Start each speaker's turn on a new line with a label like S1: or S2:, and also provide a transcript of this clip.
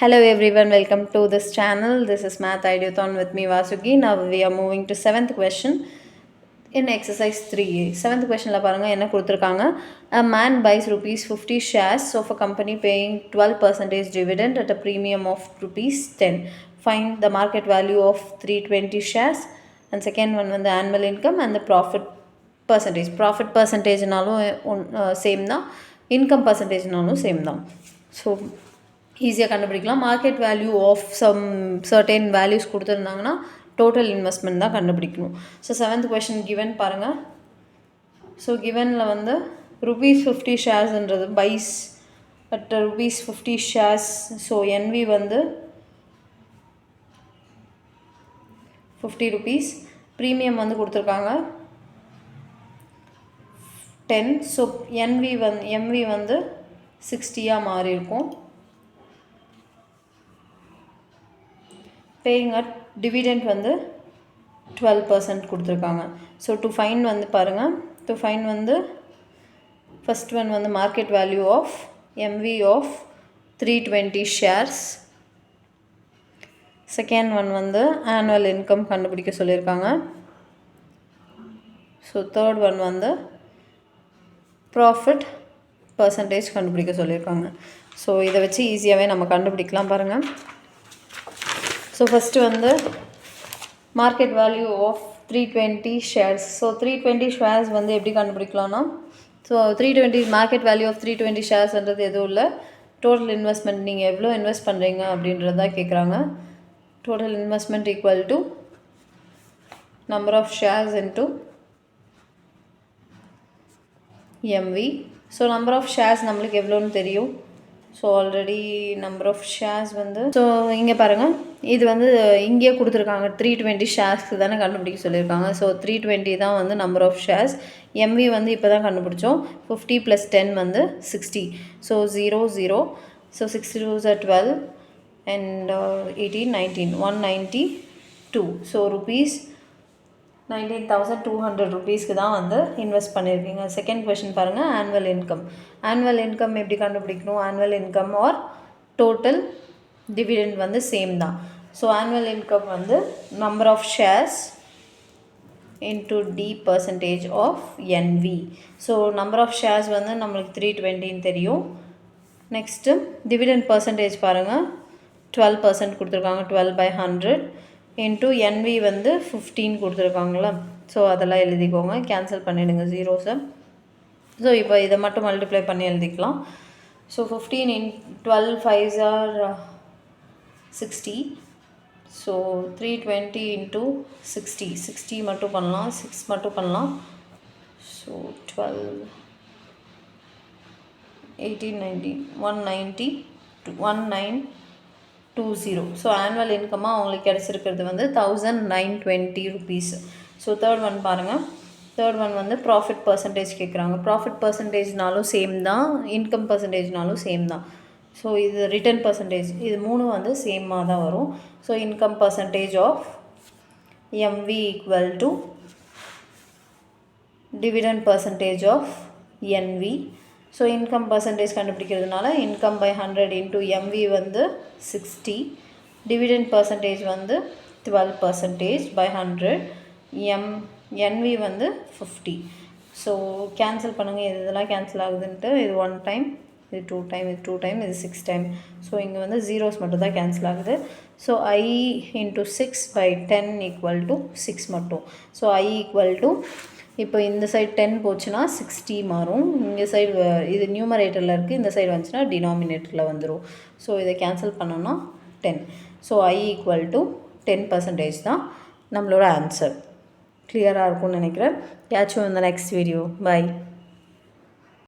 S1: Hello everyone, welcome to this channel. This is Math Ideathon with me Vasuki. Now we are moving to 7th question in exercise 3A. 7th question la paranga enna kuduthirukanga. A man buys rupees 50 shares of a company paying 12% dividend at a premium of rupees 10. Find the market value of 320 shares, and second one the annual income and the profit percentage. Profit percentage nalum same da, income percentage nalum same da. So ஈஸியாக கண்டுபிடிக்கலாம். Market value of some certain values கொடுத்துருந்தாங்கன்னா total investment தான் கண்டுபிடிக்கணும். So 7th question given பாருங்கள். So கிவனில் வந்து rupees 50 ஷேர்ஸ்ன்றது buys at rupees 50 shares. So NV வந்து 50 rupees, ப்ரீமியம் வந்து கொடுத்துருக்காங்க 10. ஸோ எம்வி வந்து 60 மாறி இருக்கும். பேயிங் அட் டிவிடெண்ட் வந்து 12% கொடுத்துருக்காங்க. ஸோ டு ஃபைண்ட் வந்து பாருங்கள், டு ஃபைண்ட் வந்து ஃபஸ்ட் ஒன் வந்து market value of MV of 320 shares. Second one வந்து ஆனுவல் இன்கம் கண்டுபிடிக்க சொல்லியிருக்காங்க. ஸோ தேர்ட் ஒன் வந்து ப்ராஃபிட் பர்சன்டேஜ் கண்டுபிடிக்க சொல்லியிருக்காங்க. ஸோ இதை வச்சு ஈஸியாகவே நம்ம கண்டுபிடிக்கலாம் பாருங்கள். ஸோ ஃபஸ்ட்டு வந்து market value of 320 shares. So 320 shares வந்து எப்படி கண்டுபிடிக்கலாம்னா, ஸோ 320 மார்க்கெட் வேல்யூ ஆஃப் 320 ஷேர்ஸ்ன்றது எதுவும் இல்லை, டோட்டல் இன்வெஸ்ட்மெண்ட் நீங்கள் எவ்வளோ இன்வெஸ்ட் பண்ணுறீங்க அப்படின்றது தான் கேட்குறாங்க. Total investment equal to number of shares into MV. So number of shares நம்மளுக்கு எவ்வளோன்னு தெரியும். So already number of shares வந்து ஸோ இங்கே பாருங்கள், இது வந்து இங்கேயே கொடுத்துருக்காங்க 320 ஷேர்ஸ்க்கு தானே கண்டுபிடிக்க சொல்லியிருக்காங்க. ஸோ 320 தான் வந்து நம்பர் ஆஃப் ஷேர்ஸ். எம்வி வந்து இப்போ தான் கண்டுபிடிச்சோம். 50 + 10 வந்து 60. So 0 0. So 60 2s are 12 and 18 19 192. So rupees 19,200 rupeesக்கு தான் வந்து இன்வெஸ்ட் பண்ணியிருக்கீங்க. செகண்ட் கொஷின் பாருங்கள், ஆனுவல் இன்கம். ஆனுவல் இன்கம் எப்படி கண்டுபிடிக்கணும்? Annual income or total dividend வந்து சேம் தான். ஸோ ஆனுவல் இன்கம் வந்து number of shares into the percentage of NV. So number of shares வந்து நம்மளுக்கு 320 தெரியும். நெக்ஸ்ட்டு டிவிடெண்ட் பர்சன்டேஜ் பாருங்கள், 12% கொடுத்துருக்காங்க, 12/100 இன்ட்டு என்வி வந்து 15 கொடுத்துருக்காங்களா. ஸோ அதெல்லாம் எழுதிக்கோங்க, கேன்சல் பண்ணிவிடுங்க ஜீரோஸை. ஸோ இப்போ இதை மட்டும் மல்டிப்ளை பண்ணி எழுதிக்கலாம். So 15 in 12 5s are 60. So 320 into 60, 60 மட்டும் பண்ணலாம், 6 மட்டும் பண்ணலாம். ஸோ 12 18 19 190 1920. ஸோ ஆனுவல் இன்கமாக அவங்களுக்கு கிடச்சிருக்கிறது வந்து 1920 rupees. ஸோ தேர்ட் ஒன் பாருங்கள். தேர்ட் ஒன் வந்து ப்ராஃபிட் பர்சன்டேஜ் கேட்குறாங்க. ப்ராஃபிட் பர்சன்டேஜ்னாலும் சேம் தான், இன்கம் பர்சன்டேஜ்னாலும் சேம் தான். ஸோ இது ரிட்டர்ன் பர்சன்டேஜ், இது மூணும் வந்து சேமாக தான் வரும். So income percentage of MV equal to dividend percentage of NV. So income percentage கண்டுபிடிக்கிறதுனால இன்கம் பை 100 இன்ட்டு எம்வி வந்து 60, டிவிடெண்ட் பர்சன்டேஜ் வந்து 12% பை 100, என்வி வந்து 50. ஸோ கேன்சல் பண்ணுங்கள், இதெல்லாம் கேன்சல் ஆகுதுன்ட்டு. இது 1 டைம், இது 2 டைம், இது 2 டைம், இது 6 டைம். ஸோ இங்கே வந்து ஜீரோஸ் மட்டும் தான் கேன்சல் ஆகுது. So I into 6/10 equal to 6 மட்டும். ஸோ I ஈக்குவல் டு, இப்போ இந்த சைடு 10 போச்சுன்னா 60 மாறும். இந்த சைடு இது நியூமரேட்டரில் இருக்குது, இந்த சைடு வந்துச்சுன்னா டினாமினேட்டரில் வந்துடும். ஸோ இதை கேன்சல் பண்ணோன்னா 10. ஸோ I ஈக்குவல் டு 10% தான் நம்மளோட ஆன்சர். கிளியராக இருக்கும்னு நினைக்கிறேன். Catch you in the next video. By.